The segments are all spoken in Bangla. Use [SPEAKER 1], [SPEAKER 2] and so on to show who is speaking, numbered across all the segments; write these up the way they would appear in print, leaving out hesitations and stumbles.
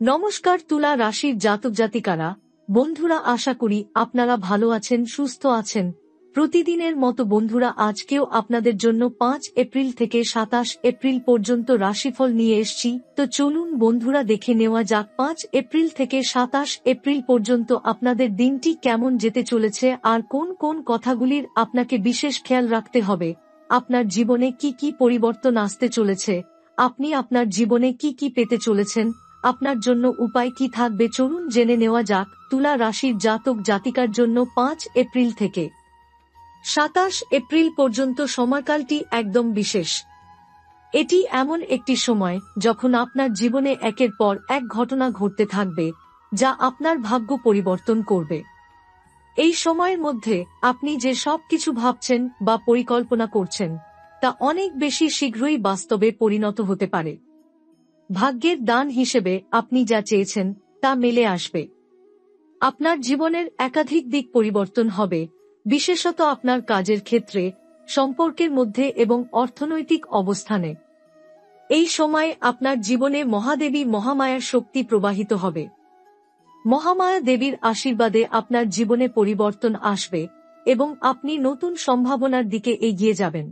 [SPEAKER 1] নমস্কার তুলা রাশির জাতক জাতিকারা, বন্ধুরা, আশা করি আপনারা ভালো আছেন, সুস্থ আছেন। প্রতিদিনের মতো বন্ধুরা, আজকেও আপনাদের জন্য 5 এপ্রিল থেকে 27 এপ্রিল পর্যন্ত রাশিফল নিয়ে এসেছি। তো চলুন বন্ধুরা, দেখে নেওয়া যাক 5 এপ্রিল থেকে 27 এপ্রিল পর্যন্ত আপনাদের দিনটি কেমন যেতে চলেছে আর কোন কোন কথাগুলির আপনাকে বিশেষ খেয়াল রাখতে হবে। আপনার জীবনে কি কি পরিবর্তন আসতে চলেছে, আপনি আপনার জীবনে কি কি পেতে চলেছেন, আপনার জন্য উপায় কি থাকবে, চলুন জেনে নেওয়া যাক। তুলা রাশির জাতক জাতিকার জন্য 5 এপ্রিল থেকে 27 এপ্রিল পর্যন্ত সময়কালটি একদম বিশেষ। এটি এমন একটি সময় যখন আপনার জীবনে একের পর এক ঘটনা ঘটতে থাকবে যা আপনার ভাগ্য পরিবর্তন করবে। এই সময়ের মধ্যে আপনি যে সব কিছু ভাবছেন বা পরিকল্পনা করছেন তা অনেক বেশি শীঘ্রই বাস্তবে পরিণত হতে পারে। ভাগ্যের দান হিসেবে আপনি যা চেয়েছেন তা মেলে আসবে। আপনার জীবনের একাধিক দিক পরিবর্তন হবে, বিশেষত আপনার কাজের ক্ষেত্রে, সম্পর্কের মধ্যে এবং অর্থনৈতিক অবস্থানে। এই সময় আপনার জীবনে মহাদেবী মহামায়ার শক্তি প্রবাহিত হবে। মহামায়া দেবীর আশীর্বাদে আপনার জীবনে পরিবর্তন আসবে এবং আপনি নতুন সম্ভাবনার দিকে এগিয়ে যাবেন।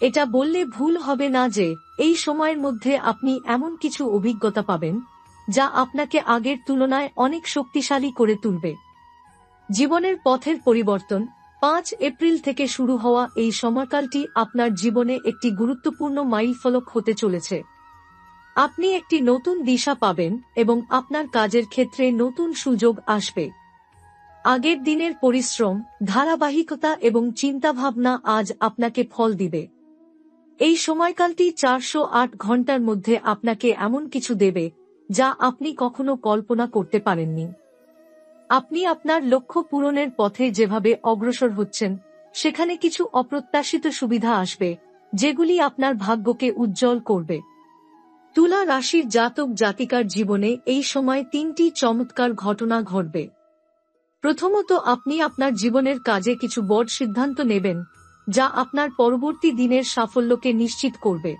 [SPEAKER 1] এটা বললে ভুল হবে না যে এই সময়ের মধ্যে আপনি এমন কিছু অভিজ্ঞতা পাবেন যা আপনাকে আগের তুলনায় অনেক শক্তিশালী করে তুলবে। জীবনের পথের পরিবর্তন 5 এপ্রিল থেকে শুরু হওয়া এই সময়কালটি আপনার জীবনে একটি গুরুত্বপূর্ণ মাইলফলক হতে চলেছে। আপনি একটি নতুন দিশা পাবেন এবং আপনার কাজের ক্ষেত্রে নতুন সুযোগ আসবে। আগের দিনের পরিশ্রম, ধারাবাহিকতা এবং চিন্তাভাবনা আজ আপনাকে ফল দিবে। এই সময়কালটি 408 ঘন্টার মধ্যে আপনাকে এমন কিছু দেবে যা আপনি কখনো কল্পনা করতে পারেননি। আপনি আপনার লক্ষ্য পূরণের পথে যেভাবে অগ্রসর হচ্ছেন সেখানে কিছু অপ্রত্যাশিত সুবিধা আসবে যেগুলি আপনার ভাগ্যকে উজ্জ্বল করবে। তুলা রাশির জাতক জাতিকার জীবনে এই সময় 3টি চমৎকার ঘটনা ঘটবে। প্রথমত, আপনি আপনার জীবনের কাজে কিছু বড় সিদ্ধান্ত নেবেন যা আপনার পরবর্তী দিনের সাফল্যকে নিশ্চিত করবে।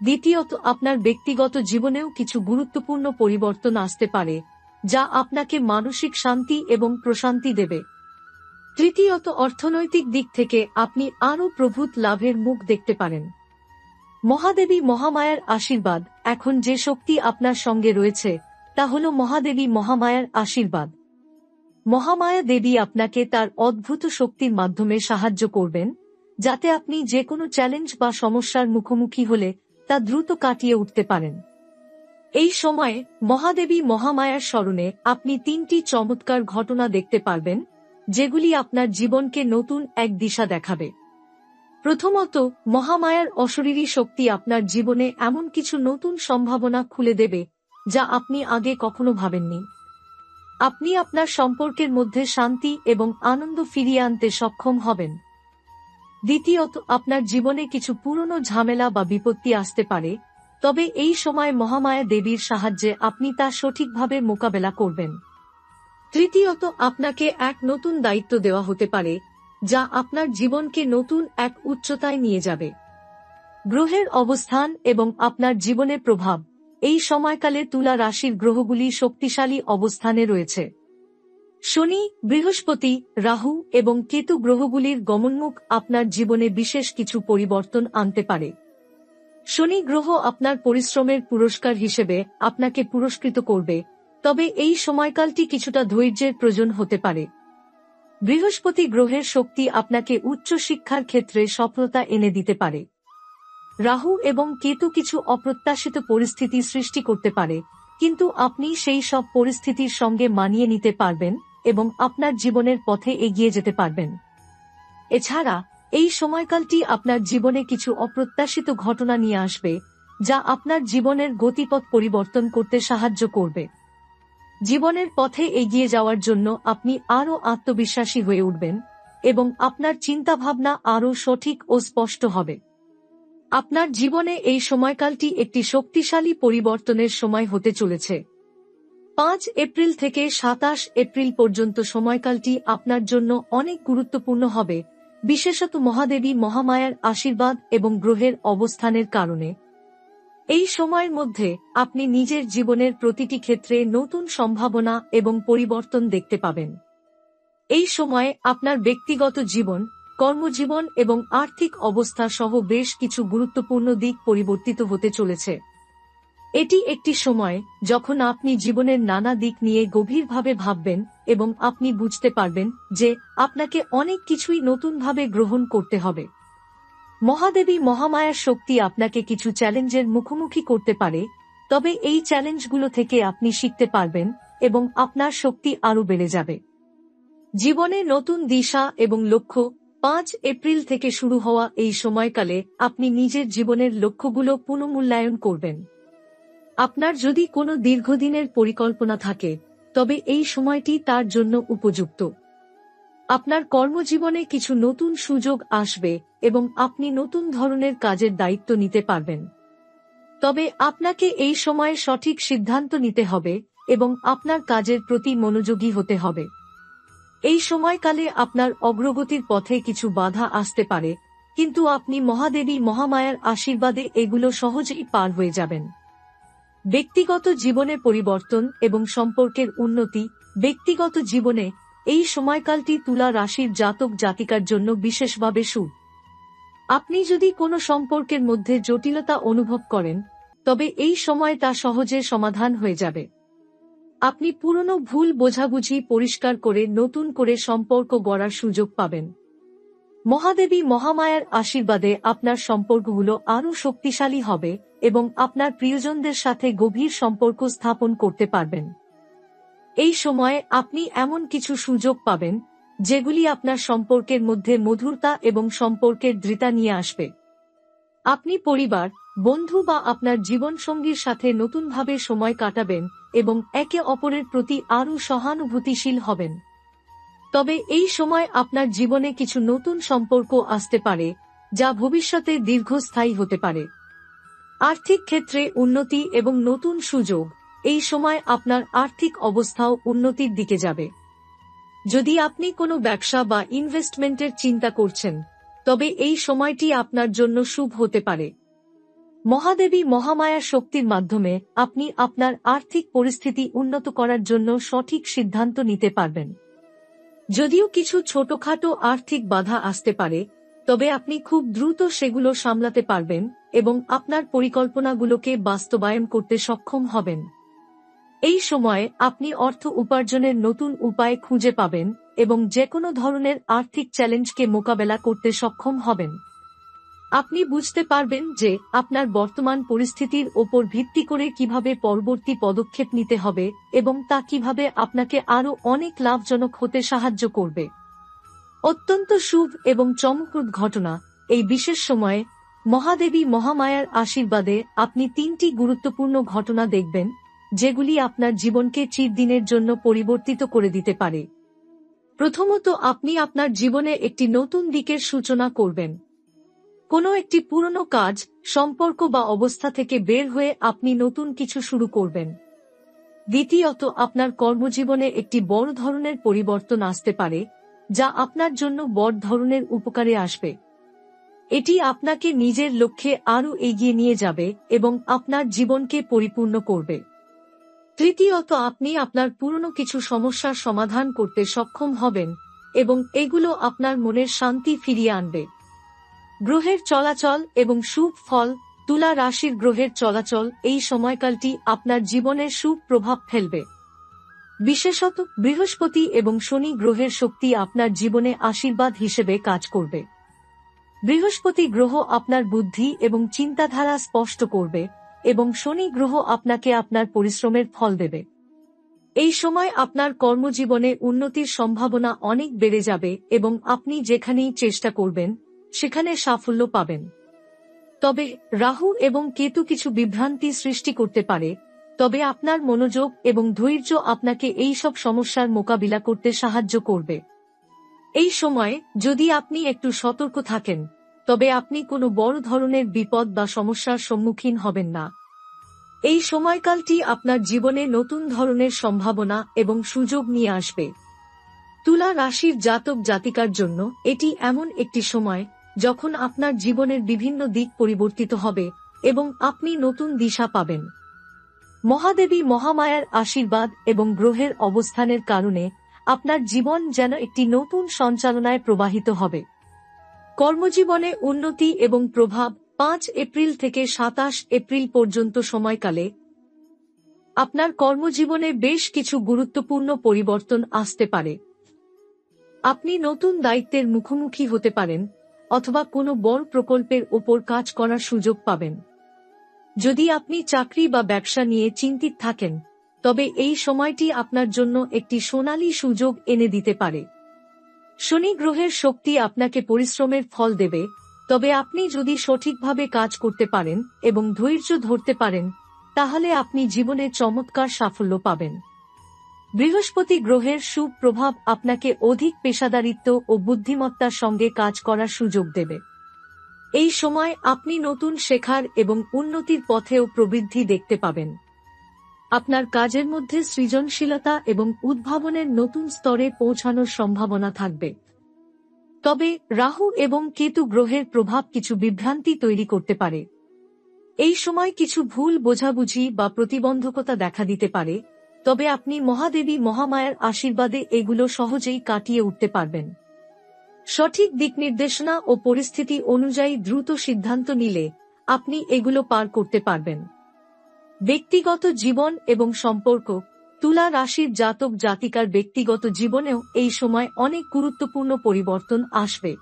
[SPEAKER 1] দ্বিতীয়ত, আপনার ব্যক্তিগত জীবনেও কিছু গুরুত্বপূর্ণ পরিবর্তন আসতে পারে যা আপনাকে মানসিক শান্তি এবং প্রশান্তি দেবে। তৃতীয়ত, অর্থনৈতিক দিক থেকে আপনি আরও প্রভূত লাভের মুখ দেখতে পারেন। মহাদেবী মহামায়ার আশীর্বাদ, এখন যে শক্তি আপনার সঙ্গে রয়েছে তা হল মহাদেবী মহামায়ার আশীর্বাদ। মহামায়া দেবী আপনাকে তার অদ্ভুত শক্তির মাধ্যমে সাহায্য করবেন যাতে আপনি যে কোনো চ্যালেঞ্জ বা সমস্যার মুখোমুখি হলে তা দ্রুত কাটিয়ে উঠতে পারেন। এই সময়ে মহাদেবী মহামায়ার স্মরণে আপনি 3টি চমৎকার ঘটনা দেখতে পারবেন যেগুলি আপনার জীবনকে নতুন এক দিশা দেখাবে। প্রথমত, মহামায়ার অশরীরী শক্তি আপনার জীবনে এমন কিছু নতুন সম্ভাবনা খুলে দেবে যা আপনি আগে কখনো ভাবেননি। আপনি আপনার সম্পর্কের মধ্যে শান্তি এবং আনন্দ ফিরিয়ে আনতে সক্ষম হবেন। দ্বিতীয়ত, আপনার জীবনে কিছু পুরনো ঝামেলা বা বিপত্তি আসতে পারে, তবে এই সময় মহামায়া দেবীর সাহায্যে আপনি তা সঠিকভাবে মোকাবেলা করবেন। তৃতীয়ত, আপনাকে এক নতুন দায়িত্ব দেওয়া হতে পারে যা আপনার জীবনকে নতুন এক উচ্চতায় নিয়ে যাবে। গ্রহের অবস্থান এবং আপনার জীবনের প্রভাব, এই সময়কালে তুলা রাশির গ্রহগুলি শক্তিশালী অবস্থানে রয়েছে। শনি, বৃহস্পতি, রাহু এবং কেতু গ্রহগুলির গমনমুখ আপনার জীবনে বিশেষ কিছু পরিবর্তন আনতে পারে। শনি গ্রহ আপনার পরিশ্রমের পুরস্কার হিসেবে আপনাকে পুরস্কৃত করবে, তবে এই সময়কালটি কিছুটা ধৈর্যের প্রয়োজন হতে পারে। বৃহস্পতি গ্রহের শক্তি আপনাকে উচ্চ শিক্ষার ক্ষেত্রে সফলতা এনে দিতে পারে। রাহু এবং কেতু কিছু অপ্রত্যাশিত পরিস্থিতি সৃষ্টি করতে পারে, কিন্তু আপনি সেই সব পরিস্থিতির সঙ্গে মানিয়ে নিতে পারবেন এবং আপনার জীবনের পথে এগিয়ে যেতে পারবেন। এছাড়া এই সময়কালটি আপনার জীবনে কিছু অপ্রত্যাশিত ঘটনা নিয়ে আসবে যা আপনার জীবনের গতিপথ পরিবর্তন করতে সাহায্য করবে। জীবনের পথে এগিয়ে যাওয়ার জন্য আপনি আরও আত্মবিশ্বাসী হয়ে উঠবেন এবং আপনার চিন্তাভাবনা আরও সঠিক ও স্পষ্ট হবে। আপনার জীবনে এই সময়কালটি একটি শক্তিশালী পরিবর্তনের সময় হতে চলেছে। 5 এপ্রিল থেকে 27 এপ্রিল পর্যন্ত সময়কালটি আপনার জন্য অনেক গুরুত্বপূর্ণ হবে, বিশেষত মহাদেবী মহামায়ার আশীর্বাদ এবং গ্রহের অবস্থানের কারণে। এই সময়ের মধ্যে আপনি নিজের জীবনের প্রতিটি ক্ষেত্রে নতুন সম্ভাবনা এবং পরিবর্তন দেখতে পাবেন। এই সময়ে আপনার ব্যক্তিগত জীবন, কর্মজীবন এবং আর্থিক অবস্থা সহ বেশ কিছু গুরুত্বপূর্ণ দিক পরিবর্তিত হতে চলেছে। এটি একটি সময় যখন আপনি জীবনের নানা দিক নিয়ে গভীরভাবে ভাববেন এবং আপনি বুঝতে পারবেন যে আপনাকে অনেক কিছুই নতুনভাবে গ্রহণ করতে হবে। মহাদেবী মহামায়ার শক্তি আপনাকে কিছু চ্যালেঞ্জের মুখোমুখি করতে পারে, তবে এই চ্যালেঞ্জগুলো থেকে আপনি শিখতে পারবেন এবং আপনার শক্তি আরও বেড়ে যাবে। জীবনে নতুন দিশা এবং লক্ষ্য। 5 এপ্রিল থেকে শুরু হওয়া এই সময়কালে আপনি নিজের জীবনের লক্ষ্যগুলো পুনর্মূল্যায়ন করবেন। আপনার যদি কোনো দীর্ঘদিনের পরিকল্পনা থাকে, তবে এই সময়টি তার জন্য উপযুক্ত। আপনার কর্মজীবনে কিছু নতুন সুযোগ আসবে এবং আপনি নতুন ধরনের কাজের দায়িত্ব নিতে পারবেন। তবে আপনাকে এই সময়ে সঠিক সিদ্ধান্ত নিতে হবে এবং আপনার কাজের প্রতি মনোযোগী হতে হবে। এই সময়কালে আপনার অগ্রগতির পথে কিছু বাধা আসতে পারে, কিন্তু আপনি মহাদেবী মহামায়ার আশীর্বাদে এগুলো সহজেই পার হয়ে যাবেন। ব্যক্তিগত জীবনে পরিবর্তন এবং সম্পর্কের উন্নতি। ব্যক্তিগত জীবনে এই সময়কালটি তুলা রাশির জাতক জাতিকার জন্য বিশেষভাবে শুভ। আপনি যদি কোনো সম্পর্কের মধ্যে জটিলতা অনুভব করেন, তবে এই সময় তা সহজে সমাধান হয়ে যাবে। আপনি পুরনো ভুল বোঝাবুঝি পরিষ্কার করে নতুন করে সম্পর্ক গড়ার সুযোগ পাবেন। মহাদেবী মহামায়ার আশীর্বাদে আপনার সম্পর্কগুলো আরও শক্তিশালী হবে এবং আপনার প্রিয়জনদের সাথে গভীর সম্পর্ক স্থাপন করতে পারবেন। এই সময়ে আপনি এমন কিছু সুযোগ পাবেন যেগুলি আপনার সম্পর্কের মধ্যে মধুরতা এবং সম্পর্কের দৃঢ়তা নিয়ে আসবে। আপনি পরিবার, বন্ধু বা আপনার জীবনসঙ্গীর সাথে নতুনভাবে সময় কাটাবেন এবং একে অপরের প্রতি আরও সহানুভূতিশীল হবেন। তবে এই সময় আপনার জীবনে কিছু নতুন সম্পর্ক আসতে পারে, যা ভবিষ্যতে দীর্ঘস্থায়ী হতে পারে। আর্থিক ক্ষেত্রে উন্নতি এবং নতুন সুযোগ। এই সময় আপনার আর্থিক অবস্থাও উন্নতির দিকে যাবে। যদি আপনি কোনো ব্যবসা বা ইনভেস্টমেন্টের চিন্তা করছেন, তবে এই সময়টি আপনার জন্য শুভ হতে পারে। মহাদেবী মহামায়ার শক্তির মাধ্যমে আপনি আপনার আর্থিক পরিস্থিতি উন্নত করার জন্য সঠিক সিদ্ধান্ত নিতে পারবেন। যদিও কিছু ছোটখাটো আর্থিক বাধা আসতে পারে, তবে আপনি খুব দ্রুত সেগুলো সামলাতে পারবেন এবং আপনার পরিকল্পনাগুলোকে বাস্তবায়ন করতে সক্ষম হবেন। এই সময়ে আপনি অর্থ উপার্জনের নতুন উপায় খুঁজে পাবেন এবং যেকোনো ধরনের আর্থিক চ্যালেঞ্জকে মোকাবেলা করতে সক্ষম হবেন। আপনি বুঝতে পারবেন যে আপনার বর্তমান পরিস্থিতির ওপর ভিত্তি করে কিভাবে পরবর্তী পদক্ষেপ নিতে হবে এবং তা কিভাবে আপনাকে আরও অনেক লাভজনক হতে সাহায্য করবে। অত্যন্ত শুভ এবং চমকপ্রদ ঘটনা। এই বিশেষ সময়ে মহাদেবী মহামায়ার আশীর্বাদে আপনি 3টি গুরুত্বপূর্ণ ঘটনা দেখবেন, যেগুলি আপনার জীবনকে চিরদিনের জন্য পরিবর্তিত করে দিতে পারে। প্রথমত, আপনি আপনার জীবনে একটি নতুন দিকের সূচনা করবেন। কোনো একটি পুরনো কাজ, সম্পর্ক বা অবস্থা থেকে বের হয়ে আপনি নতুন কিছু শুরু করবেন। দ্বিতীয়ত, আপনার কর্মজীবনে একটি বড় ধরনের পরিবর্তন আসতে পারে, যা আপনার জন্য বড় ধরনের উপকারে আসবে। এটি আপনাকে নিজের লক্ষ্যে আরও এগিয়ে নিয়ে যাবে এবং আপনার জীবনকে পরিপূর্ণ করবে। তৃতীয়ত, আপনি আপনার পুরনো কিছু সমস্যার সমাধান করতে সক্ষম হবেন এবং এগুলো আপনার মনের শান্তি ফিরিয়ে আনবে। গ্রহের চলাচল এবং শুভ ফল। তুলা রাশির গ্রহের চলাচল এই সময়কালটি আপনার জীবনের শুভ প্রভাব ফেলবে। বিশেষত বৃহস্পতি এবং শনি গ্রহের শক্তি আপনার জীবনে আশীর্বাদ হিসেবে কাজ করবে। বৃহস্পতি গ্রহ আপনার বুদ্ধি এবং চিন্তাধারা স্পষ্ট করবে এবং শনি গ্রহ আপনাকে আপনার পরিশ্রমের ফল দেবে। এই সময় আপনার কর্মজীবনে উন্নতির সম্ভাবনা অনেক বেড়ে যাবে এবং আপনি যেখানেই চেষ্টা করবেন সেখানে সাফল্য পাবেন। তবে রাহু এবং কেতু কিছু বিভ্রান্তি সৃষ্টি করতে পারে, তবে আপনার মনোযোগ এবং ধৈর্য আপনাকে এই সব সমস্যার মোকাবিলা করতে সাহায্য করবে। এই সময় যদি আপনি একটু সতর্ক থাকেন, তবে আপনি কোনো বড় ধরনের বিপদ বা সমস্যার সম্মুখীন হবেন না। এই সময়কালটি আপনার জীবনে নতুন ধরনের সম্ভাবনা এবং সুযোগ নিয়ে আসবে। তুলা রাশির জাতক জাতিকার জন্য এটি এমন একটি সময় যখন আপনার জীবনের বিভিন্ন দিক পরিবর্তিত হবে এবং আপনি নতুন দিশা পাবেন। মহাদেবী মহামায়ার আশীর্বাদ এবং গ্রহের অবস্থানের কারণে আপনার জীবন যেন একটি নতুন সঞ্চালনায় প্রবাহিত হবে। কর্মজীবনে উন্নতি এবং প্রভাব 5 এপ্রিল থেকে 27 এপ্রিল পর্যন্ত সময়কালে আপনার কর্মজীবনে বেশ কিছু গুরুত্বপূর্ণ পরিবর্তন আসতে পারে। আপনি নতুন দায়িত্বের মুখোমুখি হতে পারেন অথবা কোনো বড় প্রকল্পের ওপর কাজ করার সুযোগ পাবেন। যদি আপনি চাকরি বা ব্যবসা নিয়ে চিন্তিত থাকেন, তবে এই সময়টি আপনার জন্য একটি সোনালী সুযোগ এনে দিতে পারে। শনি গ্রহের শক্তি আপনাকে পরিশ্রমের ফল দেবে, তবে আপনি যদি সঠিকভাবে কাজ করতে পারেন এবং ধৈর্য ধরতে পারেন, তাহলে আপনি জীবনে চমৎকার সাফল্য পাবেন। বৃহস্পতি গ্রহের সুপ্রভাব আপনাকে অধিক পেশাদারিত্ব ও বুদ্ধিমত্তার সঙ্গে কাজ করার সুযোগ দেবে। এই সময় আপনি নতুন শেখার এবং উন্নতির পথেও প্রবৃদ্ধি দেখতে পাবেন। আপনার কাজের মধ্যে সৃজনশীলতা এবং উদ্ভাবনের নতুন স্তরে পৌঁছানোর সম্ভাবনা থাকবে। তবে রাহু এবং কেতু গ্রহের প্রভাব কিছু বিভ্রান্তি তৈরি করতে পারে। এই সময় কিছু ভুল বোঝাবুঝি বা প্রতিবন্ধকতা দেখা দিতে পারে, তবে আপনি মহাদেবী মহামায়ার আশীর্বাদে এগুলো সহজেই কাটিয়ে উঠতে পারবেন। সঠিক দিক নির্দেশনা ও পরিস্থিতি অনুযায়ী দ্রুত সিদ্ধান্ত নিলে আপনি এগুলো পার করতে পারবেন। ব্যক্তিগত জীবন এবং সম্পর্ক। তুলা রাশির জাতক জাতিকার ব্যক্তিগত জীবনেও এই সময় অনেক গুরুত্বপূর্ণ পরিবর্তন আসবে।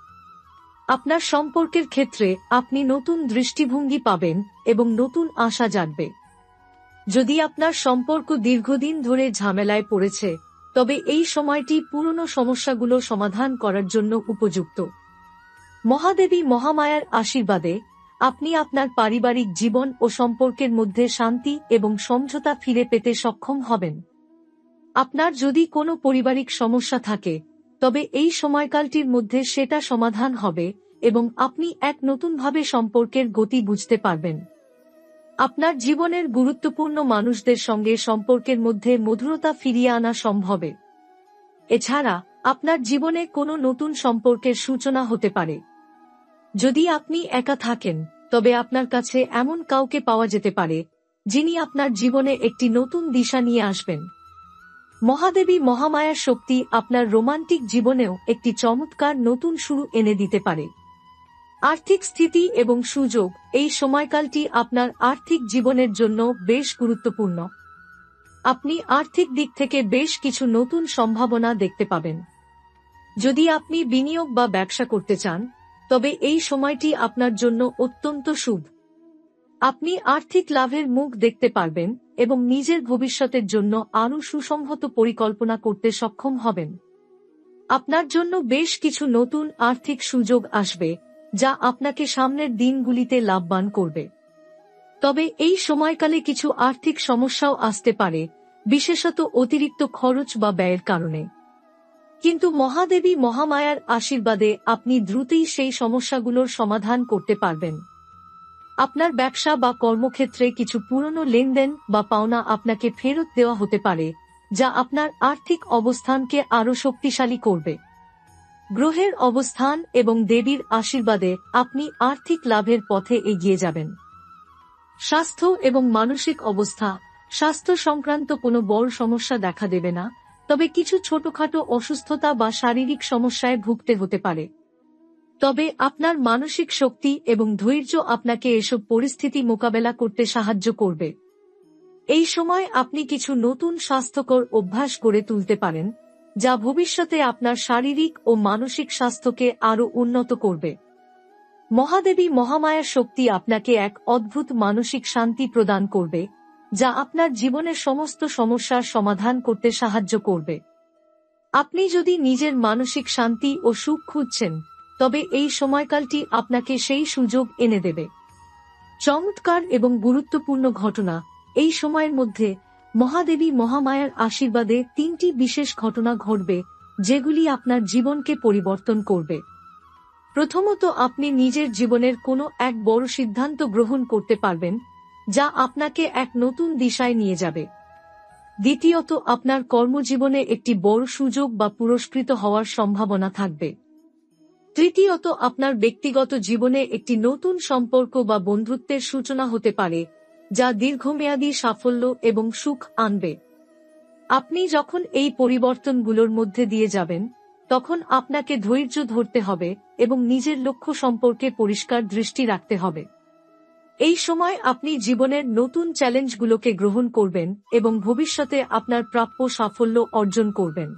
[SPEAKER 1] আপনার সম্পর্কের ক্ষেত্রে আপনি নতুন দৃষ্টিভঙ্গি পাবেন এবং নতুন আশা জাগবে। যদি আপনার সম্পর্ক দীর্ঘদিন ধরে ঝামেলায় পড়েছে, তবে এই সময়টি পুরনো সমস্যাগুলো সমাধান করার জন্য উপযুক্ত। মহাদেবী মহামায়ার আশীর্বাদে আপনি আপনার পারিবারিক জীবন ও সম্পর্কের মধ্যে শান্তি এবং সমঝোতা ফিরে পেতে সক্ষম হবেন। আপনার যদি কোনো পারিবারিক সমস্যা থাকে, তবে এই সময়কালটির মধ্যে সেটা সমাধান হবে এবং আপনি এক নতুনভাবে সম্পর্কের গতি বুঝতে পারবেন। আপনার জীবনের গুরুত্বপূর্ণ মানুষদের সঙ্গে সম্পর্কের মধ্যে মধুরতা ফিরিয়ে আনা সম্ভব। এছাড়া আপনার জীবনে কোনো নতুন সম্পর্কের সূচনা হতে পারে। যদি আপনি একা থাকেন, তবে আপনার কাছে এমন কাউকে পাওয়া যেতে পারে যিনি আপনার জীবনে একটি নতুন দিশা নিয়ে আসবেন। মহাদেবী মহামায়ার শক্তি আপনার রোমান্টিক জীবনেও একটি চমৎকার নতুন শুরু এনে দিতে পারে। আর্থিক স্থিতি এবং সুযোগ। এই সময়কালটি আপনার আর্থিক জীবনের জন্য বেশ গুরুত্বপূর্ণ। আপনি আর্থিক দিক থেকে বেশ কিছু নতুন সম্ভাবনা দেখতে পাবেন। যদি আপনি বিনিয়োগ বা ব্যবসা করতে চান, তবে এই সময়টি আপনার জন্য অত্যন্ত শুভ। আপনি আর্থিক লাভের মুখ দেখতে পারবেন এবং নিজের ভবিষ্যতের জন্য আরও সুসংহত পরিকল্পনা করতে সক্ষম হবেন। আপনার জন্য বেশ কিছু নতুন আর্থিক সুযোগ আসবে, যা আপনাকে সামনের দিনগুলিতে লাভবান করবে। তবে এই সময়কালে কিছু আর্থিক সমস্যাও আসতে পারে, বিশেষত অতিরিক্ত খরচ বা ব্যয়ের কারণে। কিন্তু মহাদেবী মহামায়ার আশীর্বাদে আপনি দ্রুতই সেই সমস্যাগুলোর সমাধান করতে পারবেন। আপনার ব্যবসা বা কর্মক্ষেত্রে কিছু পুরনো লেনদেন বা পাওনা আপনাকে ফেরত দেওয়া হতে পারে, যা আপনার আর্থিক অবস্থানকে আরও শক্তিশালী করবে। গ্রহের অবস্থান এবং দেবীর আশীর্বাদে আপনি আর্থিক লাভের পথে এগিয়ে যাবেন। স্বাস্থ্য এবং মানসিক অবস্থা। স্বাস্থ্য সংক্রান্ত কোনো বড় সমস্যা দেখা দেবে না, তবে কিছু ছোটখাটো অসুস্থতা বা শারীরিক সমস্যায় ভুগতে হতে পারে। তবে আপনার মানসিক শক্তি এবং ধৈর্য আপনাকে এসব পরিস্থিতি মোকাবেলা করতে সাহায্য করবে। এই সময় আপনি কিছু নতুন স্বাস্থ্যকর অভ্যাস গড়ে তুলতে পারেন, যা ভবিষ্যতে আপনার শারীরিক ও মানসিক স্বাস্থ্যকে আরও উন্নত করবে। মহাদেবী মহামায়ার শক্তি আপনাকে এক অদ্ভুত মানসিক শান্তি প্রদান করবে, যা আপনার জীবনের সমস্ত সমস্যার সমাধান করতে সাহায্য করবে। আপনি যদি নিজের মানসিক শান্তি ও সুখ খুঁজছেন, তবে এই সময়কালটি আপনাকে সেই সুযোগ এনে দেবে। চমৎকার এবং গুরুত্বপূর্ণ ঘটনা। এই সময়ের মধ্যে মহাদেবী মহামায়ার আশীর্বাদে 3টি বিশেষ ঘটনা ঘটবে, যেগুলি আপনার জীবনকে পরিবর্তন করবে। প্রথমত, আপনি নিজের জীবনের কোনো এক বড় সিদ্ধান্ত গ্রহণ করতে পারবেন, যা আপনাকে এক নতুন দিশায় নিয়ে যাবে। দ্বিতীয়ত, আপনার কর্মজীবনে একটি বড় সুযোগ বা পুরস্কৃত হওয়ার সম্ভাবনা থাকবে। তৃতীয়ত, আপনার ব্যক্তিগত জীবনে একটি নতুন সম্পর্ক বা বন্ধুত্বের সূচনা হতে পারে, যা দীর্ঘমেয়াদী সাফল্য এবং সুখ আনবে। আপনি যখন এই পরিবর্তনগুলোর মধ্যে দিয়ে যাবেন, তখন আপনাকে ধৈর্য ধরতে হবে এবং নিজের লক্ষ্য সম্পর্কে পরিষ্কার দৃষ্টি রাখতে হবে। এই সময় আপনি জীবনের নতুন চ্যালেঞ্জগুলোকে গ্রহণ করবেন এবং ভবিষ্যতে আপনার প্রাপ্য সাফল্য অর্জন করবেন।